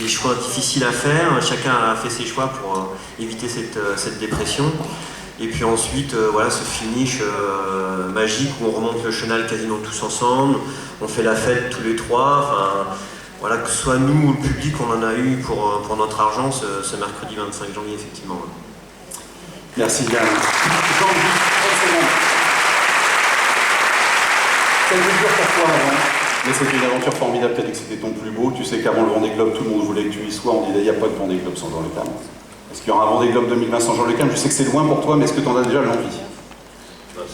des choix difficiles à faire. Chacun a fait ses choix pour éviter cette dépression. Et puis ensuite, voilà, ce finish magique où on remonte le chenal quasiment tous ensemble, on fait la fête tous les trois. Enfin, voilà, que ce soit nous ou le public, on en a eu pour notre argent ce mercredi 25 janvier, effectivement. Merci Yann. Jean, 30 secondes. Ça a été dur pour toi avant, mais c'était une aventure formidable. Tu as dit que c'était ton plus beau. Tu sais qu'avant le Vendée Globe, tout le monde voulait que tu y sois. On disait il n'y a pas de Vendée Globe sans Jean Le Cam. Est-ce qu'il y aura un Vendée Globe 2020 sans Jean Le Cam? Je sais que c'est loin pour toi, mais est-ce que tu en as déjà l'envie?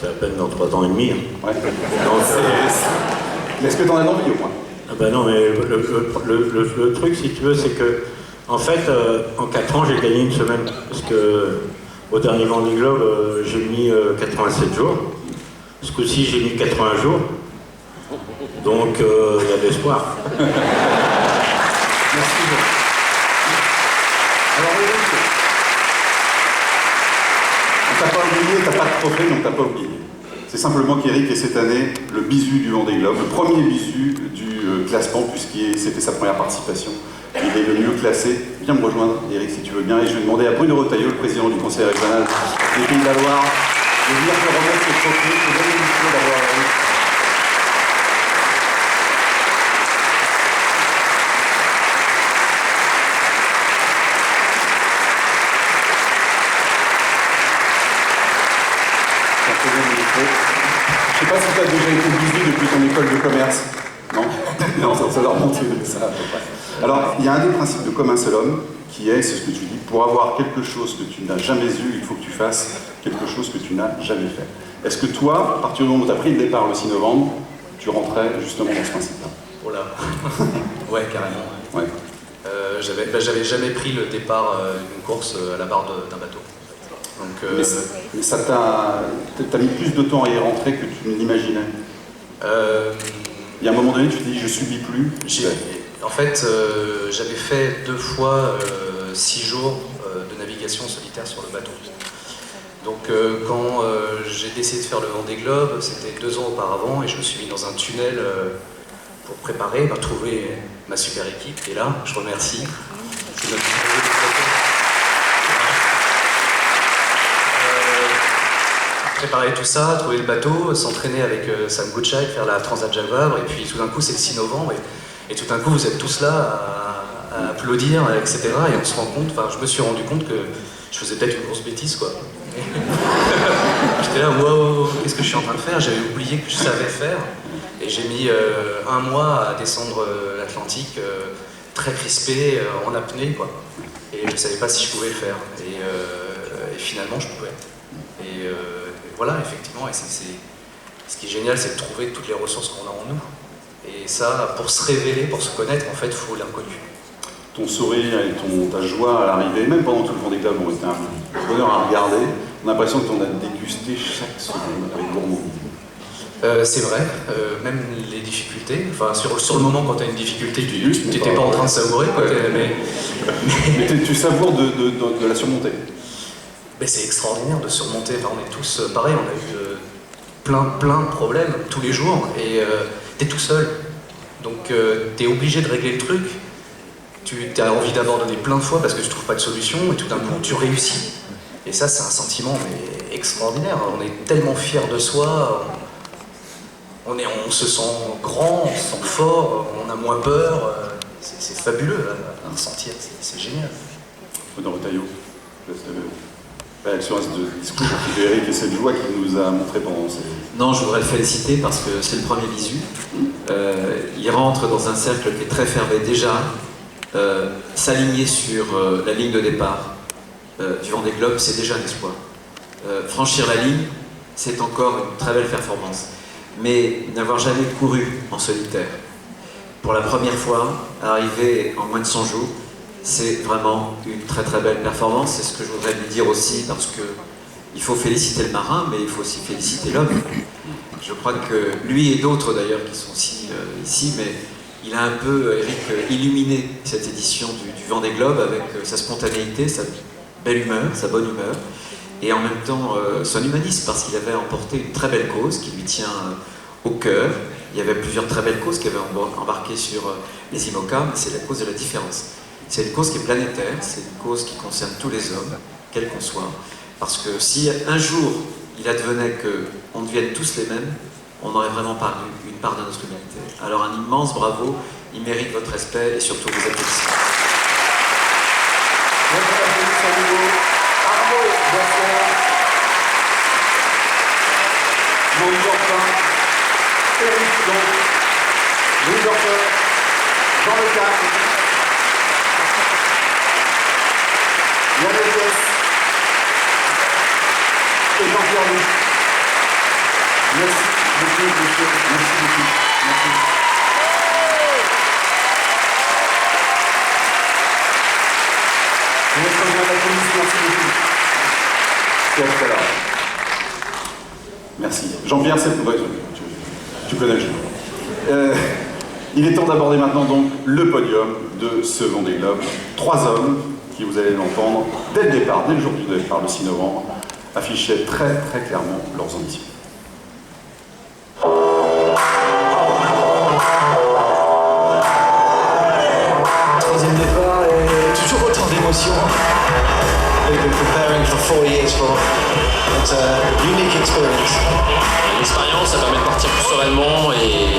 C'est à peine dans 3 ans et demi. Hein. Ouais. Mais est-ce que tu en as l'envie au moins? Ah ben non, mais le truc, si tu veux, c'est que, en fait, en 4 ans, j'ai gagné une semaine. Parce que, au dernier Vendée Globe, j'ai mis 87 jours. Ce coup-ci, j'ai mis 80 jours. Donc, il y a de l'espoir. Merci. Alors, Eric, on t'a pas oublié, t'as pas de trophée, donc t'as pas oublié. C'est simplement qu'Eric est cette année le bisu du Vendée Globe, le premier bisu du classement, puisque c'était sa première participation. Il est le mieux classé. Viens me rejoindre, Eric, si tu veux bien. Et je vais demander à Bruno Retailleau, le président du conseil régional des Pays de la Loire, de venir te remettre ce trophée. C'est bien émission d'avoir Eric. Je ne sais pas si tu as déjà été bisu depuis ton école de commerce. Non. Non, ça doit remonter de ça à peu près. Alors, il y a un des principes de Comme un seul homme qui est, c'est ce que tu dis, pour avoir quelque chose que tu n'as jamais eu, il faut que tu fasses quelque chose que tu n'as jamais fait. Est-ce que toi, à partir du moment où tu as pris le départ le 6 novembre, tu rentrais justement dans ce principe-là? Oh là. Ouais, carrément. Ouais. J'avais jamais pris le départ d'une course à la barre d'un bateau. Donc, mais ça t'as mis plus de temps à y rentrer que tu ne l'imaginais. Il y a un moment donné, tu te dis, je subis plus. En fait, j'avais fait 2 fois 6 jours de navigation solitaire sur le bateau. Donc, quand j'ai décidé de faire le Vendée Globe, c'était 2 ans auparavant, et je me suis mis dans un tunnel pour préparer, trouver ma super équipe. Et là, je remercie. Préparer tout ça, trouver le bateau, s'entraîner avec Sam Gutschak, faire la Transat Jacques Vabre, et puis tout d'un coup c'est le 6 novembre, et tout d'un coup vous êtes tous là à applaudir, etc. Et on se rend compte, enfin je me suis rendu compte que je faisais peut-être une grosse bêtise quoi. J'étais là, wow, qu'est-ce que je suis en train de faire? J'avais oublié que je savais faire, et j'ai mis 1 mois à descendre l'Atlantique, très crispé, en apnée quoi. Et je ne savais pas si je pouvais le faire, et finalement je pouvais. Et voilà, effectivement, et ce qui est génial, c'est de trouver toutes les ressources qu'on a en nous. Et ça, pour se révéler, pour se connaître, en fait, il faut l'inconnu. Ton sourire et ta joie à l'arrivée, même pendant tout le Vendée Globe, ont été un bonheur à regarder. On a l'impression que tu en as dégusté chaque seconde avec gourmandise. C'est vrai, même les difficultés. Enfin, sur le moment, quand tu as une difficulté, tu n'étais pas en train de savourer, quoi. Mais tu savoures de la surmonter. Mais c'est extraordinaire de surmonter. Enfin, on est tous pareil, on a eu plein de problèmes tous les jours, et t'es tout seul. Donc t'es obligé de régler le truc. Tu as envie d'abandonner plein de fois parce que tu trouves pas de solution, et tout d'un coup tu réussis. Et ça, c'est un sentiment mais extraordinaire. On est tellement fiers de soi, on se sent grand, on se sent fort, on a moins peur. C'est fabuleux à ressentir, c'est génial. Bruno Retailleau, réaction à ce discours de Eric et cette joie qu'il nous a montré pendant ces... Non, je voudrais le féliciter parce que c'est le premier bisu. Il rentre dans un cercle qui est très fermé déjà. S'aligner sur la ligne de départ du Vendée Globe, c'est déjà un espoir. Franchir la ligne, c'est encore une très belle performance. Mais n'avoir jamais couru en solitaire, pour la première fois, arriver en moins de 100 jours, c'est vraiment une très très belle performance. C'est ce que je voudrais lui dire aussi, parce que il faut féliciter le marin, mais il faut aussi féliciter l'homme. Je crois que lui et d'autres d'ailleurs qui sont aussi ici, mais il a un peu, Eric, illuminé cette édition du Vendée Globe avec sa spontanéité, sa belle humeur, sa bonne humeur, et en même temps son humanisme, parce qu'il avait emporté une très belle cause qui lui tient au cœur, Il y avait plusieurs très belles causes qui avaient embarqué sur les IMOCA, mais c'est la cause de la différence. C'est une cause qui est planétaire, c'est une cause qui concerne tous les hommes, quels qu'on soit. Parce que si un jour il advenait qu'on devienne tous les mêmes, on aurait vraiment perdu une part de notre humanité. Alors un immense bravo, il mérite votre respect et surtout vos applaudissements. Louis Orpin, Eric donc, Louis Orpin, Jean Le Cap, Yann Eliès et Jean-Pierre Louis. Merci beaucoup, monsieur. Merci beaucoup. Merci. Merci beaucoup. Et à tout à l'heure. Merci. Jean-Pierre, tu connais le jeu. Il est temps d'aborder maintenant donc le podium de ce Vendée Globe. 3 hommes qui, vous allez l'entendre, dès le départ, dès le jour du départ, le 6 novembre, affichaient très très clairement leurs ambitions. Troisième départ et toujours autant d'émotions. We've been preparing for 4 years for it's a unique experience. L'expérience, ça permet de partir plus sereinement et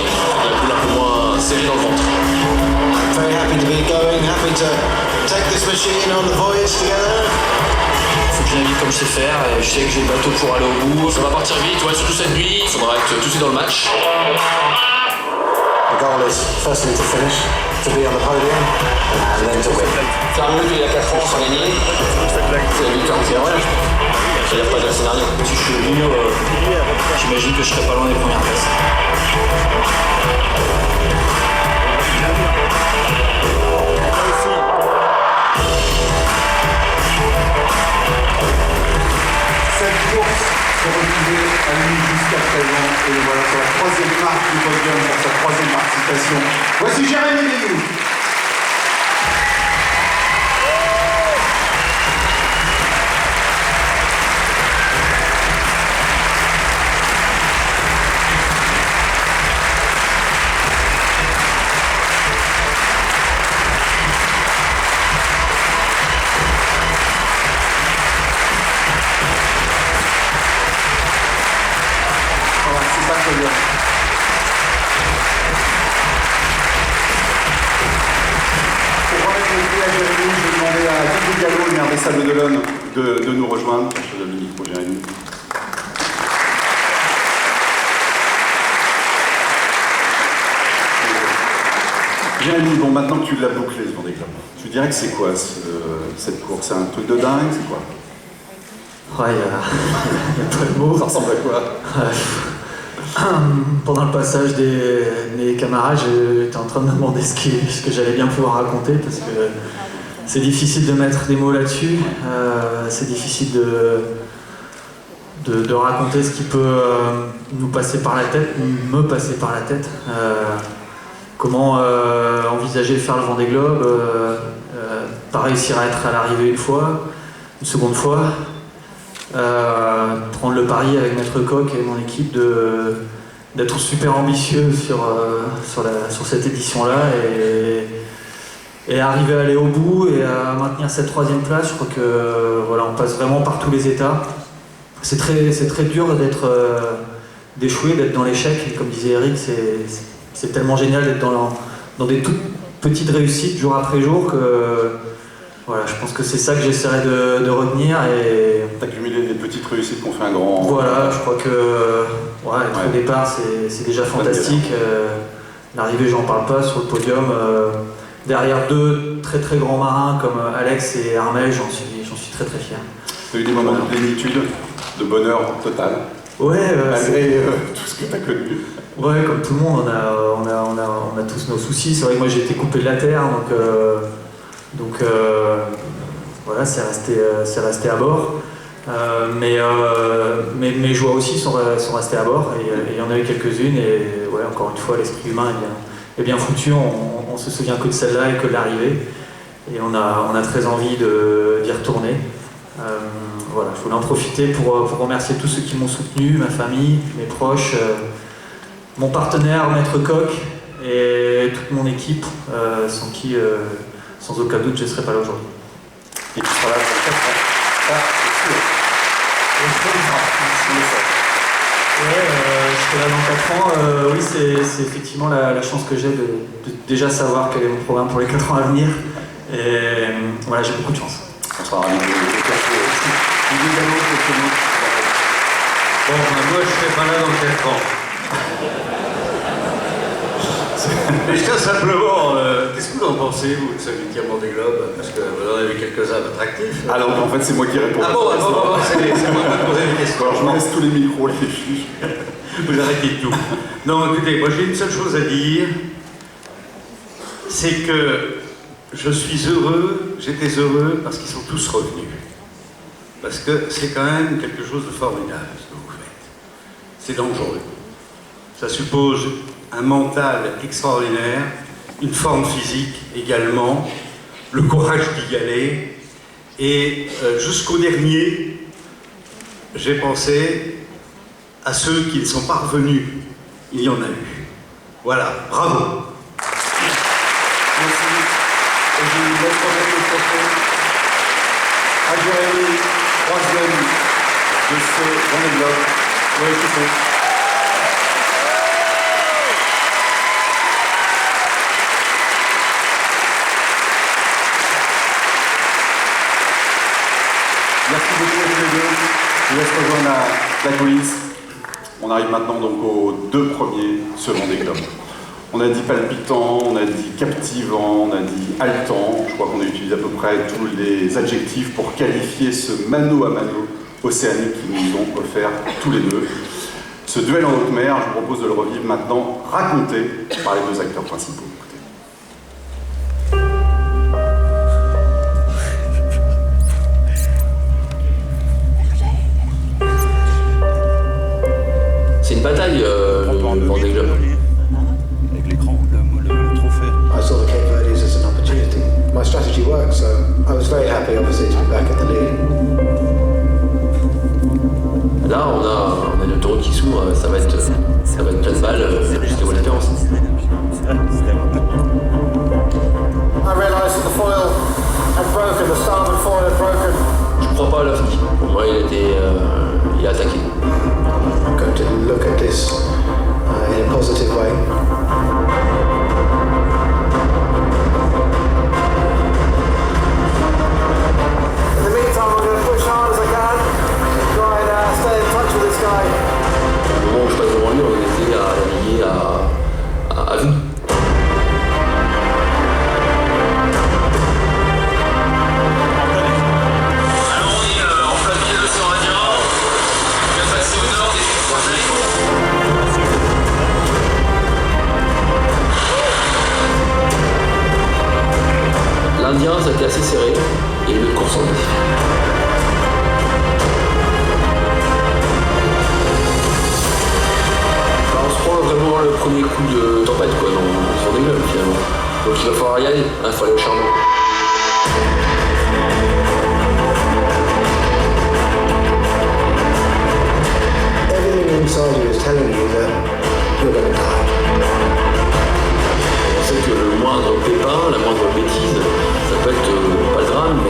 la boule un peu moins serrée dans le ventre. I'm very happy to be going, happy to take this machine on the voyage together. Faut que je navigue comme je sais faire, et je sais que j'ai le bateau pour aller au bout. Ça va partir vite, ouais, surtout cette nuit, il faudra être tout de suite dans le match. The goal is firstly to finish, to be on the podium, and then to win. Faire mieux qu'il y a 4 ans sans gagner, c'est la victoire qui est vrai. Il n'y a pas de scénario. Si je suis au bout, j'imagine que je serai pas loin des premières places. Cette course se retrouvait à lui jusqu'à présent et voilà sur la 3e marque du podium pour sa 3e participation. Voici Jérémy Lévy. Salle de l'Olonne de nous rejoindre. Je donne le micro, Jérémy. Jérémy, bon, maintenant que tu l'as bouclé ce Vendée Globe, tu dirais que c'est quoi cette course? C'est un truc de dingue, c'est quoi? Ouais, il y a pas de mots. Ça ressemble à quoi? Pendant le passage mes camarades, j'étais en train de me demander ce que j'allais bien pouvoir raconter parce que c'est difficile de mettre des mots là-dessus, c'est difficile de raconter ce qui peut nous passer par la tête, me passer par la tête. Comment envisager de faire le Vendée Globe, pas réussir à être à l'arrivée une fois, une seconde fois, prendre le pari avec Maître Coq et mon équipe d'être super ambitieux sur cette édition-là et arriver à aller au bout et à maintenir cette 3e place. Je crois que voilà, on passe vraiment par tous les états. C'est très dur d'échouer, d'être dans l'échec. Et comme disait Eric, c'est tellement génial d'être dans des toutes petites réussites jour après jour que voilà, je pense que c'est ça que j'essaierai de retenir. Et d'accumuler des petites réussites qu'on fait un grand... Voilà, je crois que être au départ, c'est déjà fantastique. L'arrivée, j'en parle pas, sur le podium. Derrière 2 très très grands marins comme Alex et Armel, j'en suis très très fier. Tu as eu des moments de plénitude, de bonheur total, ouais, malgré tout ce que tu as connu. Ouais, comme tout le monde, on a tous nos soucis. C'est vrai que moi j'ai été coupé de la terre, donc voilà, c'est resté à bord. Mais mes joies aussi sont restées à bord, et il y en a eu quelques-unes, et ouais, encore une fois, l'esprit humain est bien foutu. On se souvient que de celle-là et que de l'arrivée, et on a très envie d'y retourner. Voilà, je voulais en profiter pour remercier tous ceux qui m'ont soutenu, ma famille, mes proches, mon partenaire, Maître Coq, et toute mon équipe, sans qui, sans aucun doute, je ne serais pas là aujourd'hui. Et tu seras là pour 4 ans. Ça, c'est sûr. Je serai là dans 4 ans. Oui, c'est effectivement la chance que j'ai de déjà savoir quel est mon programme pour les 4 ans à venir. Et voilà, j'ai beaucoup de chance. On sera ravis de vous cacher aussi. Évidemment, quelques mots. Bon, moi je serai pas là dans 4 ans. Mais je tiens simplement, qu'est-ce que vous en pensez, vous, de ce 8e Vendée Globe? Parce que vous en avez quelques-uns attractifs. Alors, en fait, c'est moi qui réponds. Ah bon, c'est moi qui poser des questions. Alors, je me laisse tous les micros, les juges. Vous arrêtez tout. Non, écoutez, moi j'ai une seule chose à dire, c'est que je suis heureux, j'étais heureux parce qu'ils sont tous revenus. Parce que c'est quand même quelque chose de formidable ce que vous faites. C'est dangereux. Ça suppose un mental extraordinaire, une forme physique également, le courage d'y aller. Et jusqu'au dernier, j'ai pensé à ceux qui ne sont pas revenus. Il y en a eu. Voilà, bravo. Merci. Et je vous laisse remettre le microphone à Jérémy, 3e de ce Vendée Globe. Oui, c'est fait. Merci beaucoup à tous les deux. Je vous laisse rejoindre la coulisse. On arrive maintenant donc aux 2 premiers ce Vendée Globe. On a dit palpitant, on a dit captivant, on a dit haletant. Je crois qu'on a utilisé à peu près tous les adjectifs pour qualifier ce mano à mano océanique qu'ils nous ont offert tous les deux. Ce duel en haute mer, je vous propose de le revivre maintenant, raconté par les 2 acteurs principaux. C'est une bataille, le Vendée Globe. Avec l'écran, le trophée. I saw the Cape Verdes as an opportunity. My strategy worked, so I was very happy, obviously, to be back at the lead. Là, on a une autoroute qui s'ouvre, ça va être plein de balles jusqu'à la différence. I realised that the foil had broken, the starboard foil had broken. Je crois pas à la fin. Pour moi, il a attaqué. I'm going to look at this in a positive way. In the meantime, I'm going to push hard as I can, try and stay in touch with this guy. Au moment où je passe devant lui, on était à naviguer à vue. L'Indien, ça a été assez serré et le course en défi. On se prend vraiment le premier coup de tempête quoi, dans son Vendée Globe finalement. Donc il va falloir y aller, il faut aller au charbon. Everything inside you is telling you that you're going to die. On sait que le moindre pépin, la moindre bêtise, ça peut être pas le drame, mais...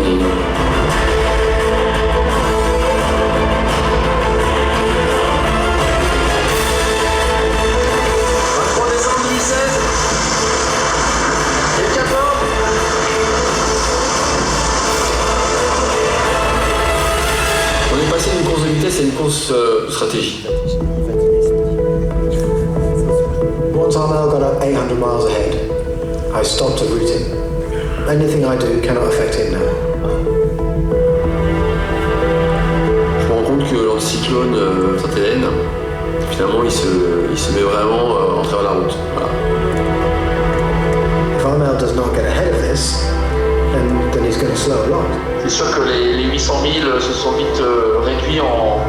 On est passé d'une course de vitesse à une course de stratégie. Once Armel got up 800 miles ahead, I stopped to route him. Anything I do cannot affect him now. Je me rends compte que l'anticyclone Sainte-Hélène, finalement, il se met vraiment en travers de la route. Voilà. If Armel does not get ahead of this, then he's going to slow a lot. C'est sûr que les 800 000 se sont vite réduits en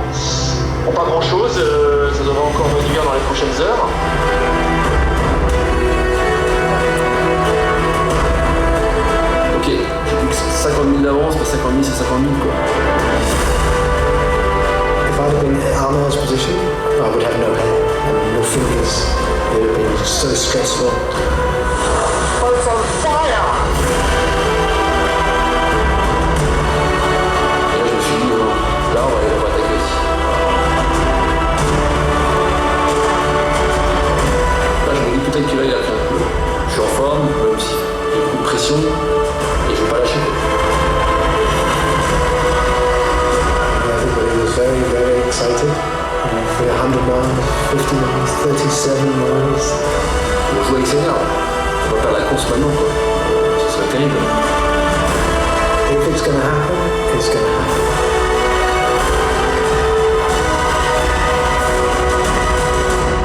pas grand chose. Ça devrait encore réduire dans les prochaines heures. Ok, j'ai plus que 50 000 d'avance, pas 50 000, c'est 50 000 quoi. If I'd have been in Armel's position, I would have no head and no fingers stressful. Oh, it's on fire! Et là, je me suis dit, bon, là, on va attaquer aussi. Là, je me dis peut-être que là, il a fait un coup. Je suis en forme, même si il y a beaucoup de pression, et je vais pas lâcher. Everybody was very, very excited. For 100 miles, 50 miles, 37 miles. On joue avec ses nerfs. On va faire la course maintenant, quoi. Ce serait terrible. If it's going to happen, it's going to happen.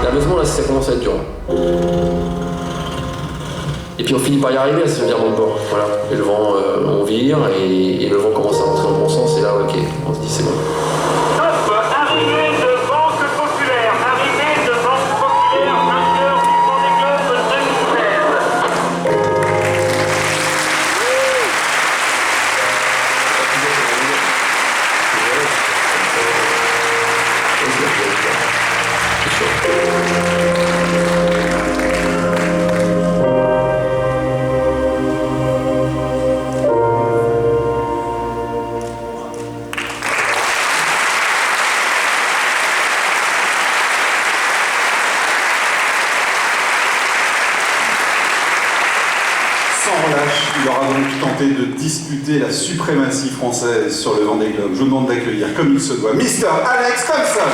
Nerveusement, là, ça commence à être dur. Et puis on finit par y arriver à ce virement de bord. Voilà. Et le vent, on vire, et le vent commence à rentrer dans le bon sens, et là, ok, on se dit c'est bon. Arrivée de Banque Populaire, arrivée de Banque Populaire, vainqueur du Vendée Globe 2016. Sans relâche, il aura donc tenté de disputer la suprématie française sur le Vendée Globe. Je vous demande d'accueillir comme il se doit Mr. Alex Thompson.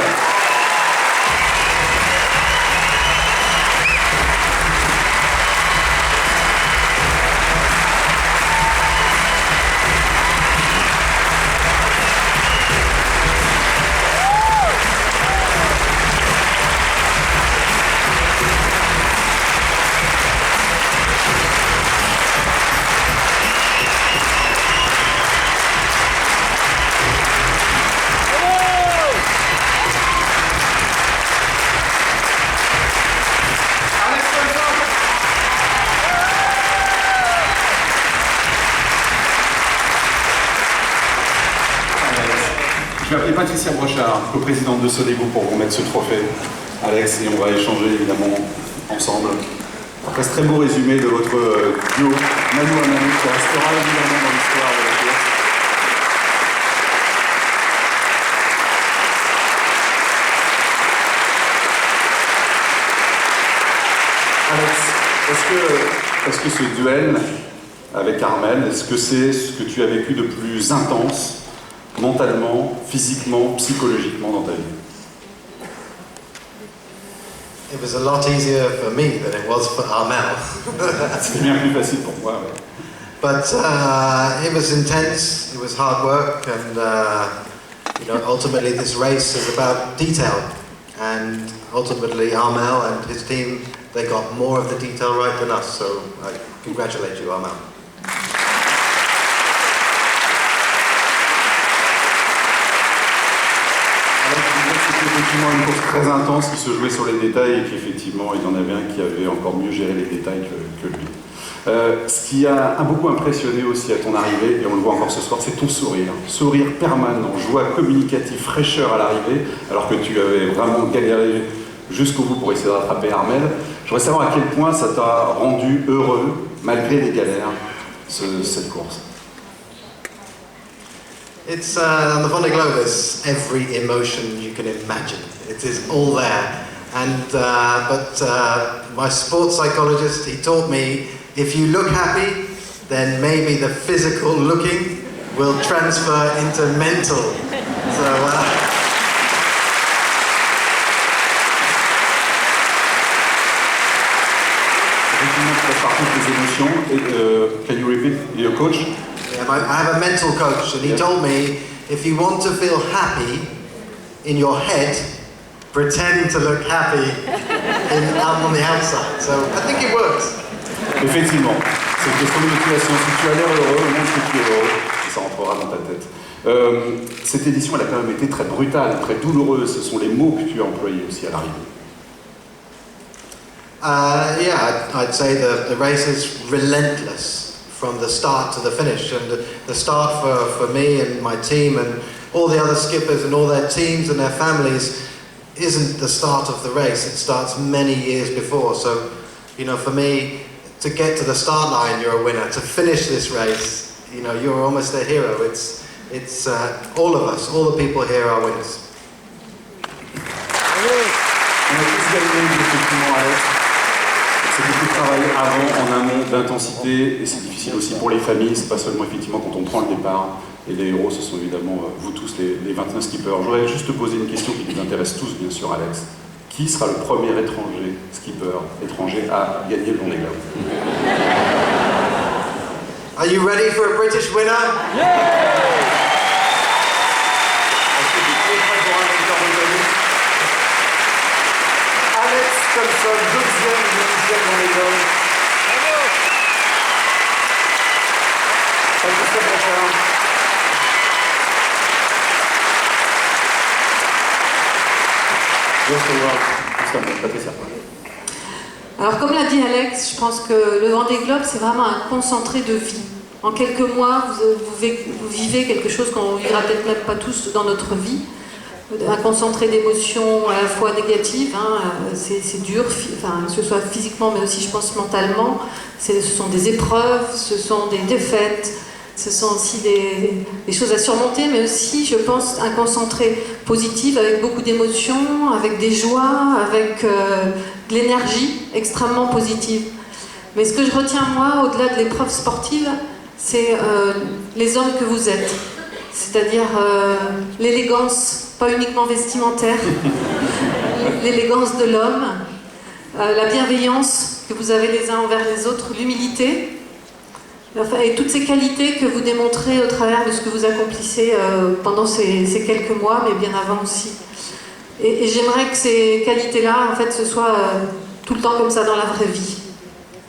Je vais appeler Patricia Brochard, coprésidente de Sodego, pour vous remettre ce trophée. Alex, et on va échanger évidemment ensemble. Après ce très beau résumé de votre duo Manu à Manu, qui restera évidemment dans l'histoire de la course. Alex, est-ce que ce duel avec Armel, est-ce que c'est ce que tu as vécu de plus intense, mentalement, physiquement, psychologiquement dans ta vie? It was a lot easier for me than it was for Armel. C'est bien plus facile pour moi. Ouais. But it was intense, it was hard work, and ultimately this race is about detail. And ultimately Armel and his team, they got more of the detail right than us, so I congratulate you, Armel. C'était effectivement une course très intense qui se jouait sur les détails et qu'effectivement il y en avait un qui avait encore mieux géré les détails que lui. Ce qui a beaucoup impressionné aussi à ton arrivée, et on le voit encore ce soir, c'est ton sourire. Sourire permanent, joie communicative, fraîcheur à l'arrivée, alors que tu avais vraiment galéré jusqu'au bout pour essayer de rattraper Armel. Je voudrais savoir à quel point ça t'a rendu heureux, malgré les galères, cette course. It's on the Vendée Globe is every emotion you can imagine. It is all there. And but my sports psychologist, he taught me if you look happy, then maybe the physical looking will transfer into mental. So. Par contre, les émotions. Can you repeat your coach? Yeah, I have a mental coach, and he told me if you want to feel happy in your head, pretend to look happy on the outside. So I think it works. Effectivement, c'est une question de motivation. Si tu as l'air heureux, montre que tu es heureux, et ça rentrera dans ta tête. Cette édition, elle a quand même été très brutale, très douloureuse. Ce sont les mots que tu as employés aussi à l'arrivée. Yeah, I'd say the race is relentless from the start to the finish, and the start for me and my team and all the other skippers and all their teams and their families isn't the start of the race, it starts many years before. So You know, for me, to get to the start line, you're a winner. To finish this race, you know, you're almost a hero. It's all of us, all the people here are winners. On a tous gagné, effectivement, Alex. C'est beaucoup de travail avant, en amont, d'intensité, et c'est difficile aussi pour les familles. C'est pas seulement effectivement quand on prend le départ. Et les héros, ce sont évidemment vous tous, les 29 skippers. Je voudrais juste te poser une question qui nous intéresse tous, bien sûr, Alex. Qui sera le premier étranger, skipper étranger, à gagner le Vendée Globe? Are you ready for a British winner? Alex Thompson, deuxième officiel Vendée Globe. Alors comme l'a dit Alex, je pense que le Vendée Globe c'est vraiment un concentré de vie. En quelques mois, vous vivez quelque chose qu'on ne vivra peut-être même pas tous dans notre vie. Un concentré d'émotions à la fois négatives, hein, c'est dur, enfin, que ce soit physiquement mais aussi je pense mentalement. Ce sont des épreuves, ce sont des défaites, ce sont aussi des choses à surmonter, mais aussi, je pense, un concentré positif avec beaucoup d'émotions, avec des joies, avec de l'énergie extrêmement positive. Mais ce que je retiens, moi, au-delà de l'épreuve sportive, c'est les hommes que vous êtes. C'est-à-dire l'élégance, pas uniquement vestimentaire, l'élégance de l'homme, la bienveillance que vous avez les uns envers les autres, l'humilité, et toutes ces qualités que vous démontrez au travers de ce que vous accomplissez pendant ces quelques mois, mais bien avant aussi. Et j'aimerais que ces qualités-là, en fait, ce soit tout le temps comme ça dans la vraie vie.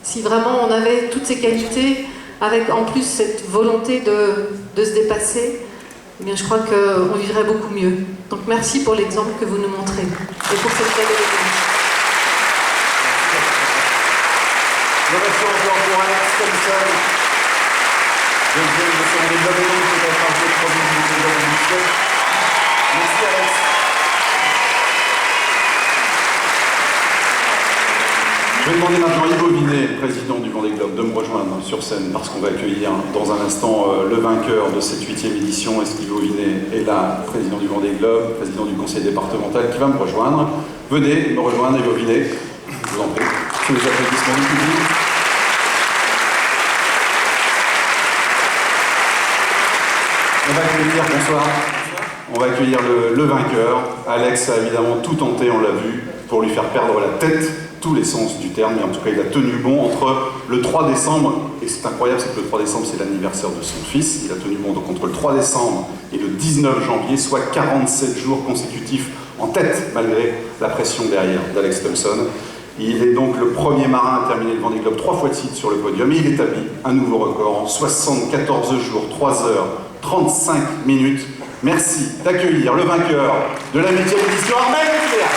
Si vraiment on avait toutes ces qualités, avec en plus cette volonté de se dépasser, eh bien je crois qu'on vivrait beaucoup mieux. Donc merci pour l'exemple que vous nous montrez et pour cette belle élégance. L'ovation encore pour Alex Thompson. Deuxième de ce Vendée Globe, peut-être un peu de premier du Vendée Globe. Merci Alex. Je vais demander maintenant à Yvo Vinet, président du Vendée Globe, de me rejoindre sur scène parce qu'on va accueillir dans un instant le vainqueur de cette 8e édition. Est-ce qu'Yvo Vinet est là, président du Vendée Globe, président du conseil départemental, qui va me rejoindre? Venez me rejoindre, Yvo Vinet. Je vous en prie. Sous les applaudissements du public. On va accueillir, bonsoir. On va accueillir le vainqueur. Alex a évidemment tout tenté, on l'a vu, pour lui faire perdre la tête. Tous les sens du terme, mais en tout cas il a tenu bon entre le 3 décembre, et c'est incroyable, c'est que le 3 décembre c'est l'anniversaire de son fils, il a tenu bon donc entre le 3 décembre et le 19 janvier, soit 47 jours consécutifs en tête, malgré la pression derrière d'Alex Thompson. Il est donc le premier marin à terminer le Vendée Globe 3 fois de suite sur le podium, et il établit un nouveau record en 74 jours, 3 heures, 35 minutes. Merci d'accueillir le vainqueur de la 8e édition, Armel Leclerc.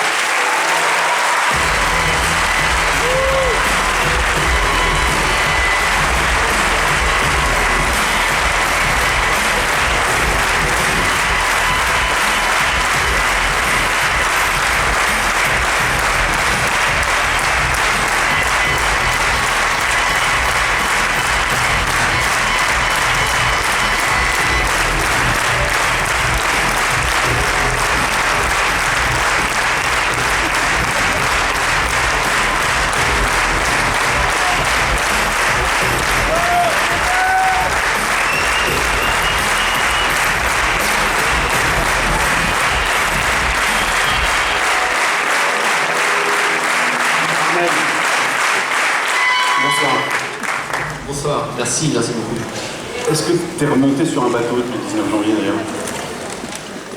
Bonsoir, merci beaucoup. Est-ce que tu es remonté sur un bateau depuis le 19 janvier d'ailleurs?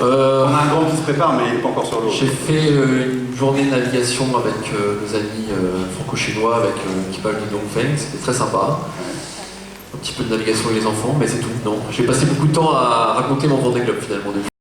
On a un grand qui se prépare, mais il n'est pas encore sur l'eau. J'ai fait une journée de navigation avec nos amis franco-chinois, avec l'équipage de Dongfeng, c'était très sympa. Un petit peu de navigation avec les enfants, mais c'est tout. Non, j'ai passé beaucoup de temps à raconter mon Vendée Globe finalement depuis.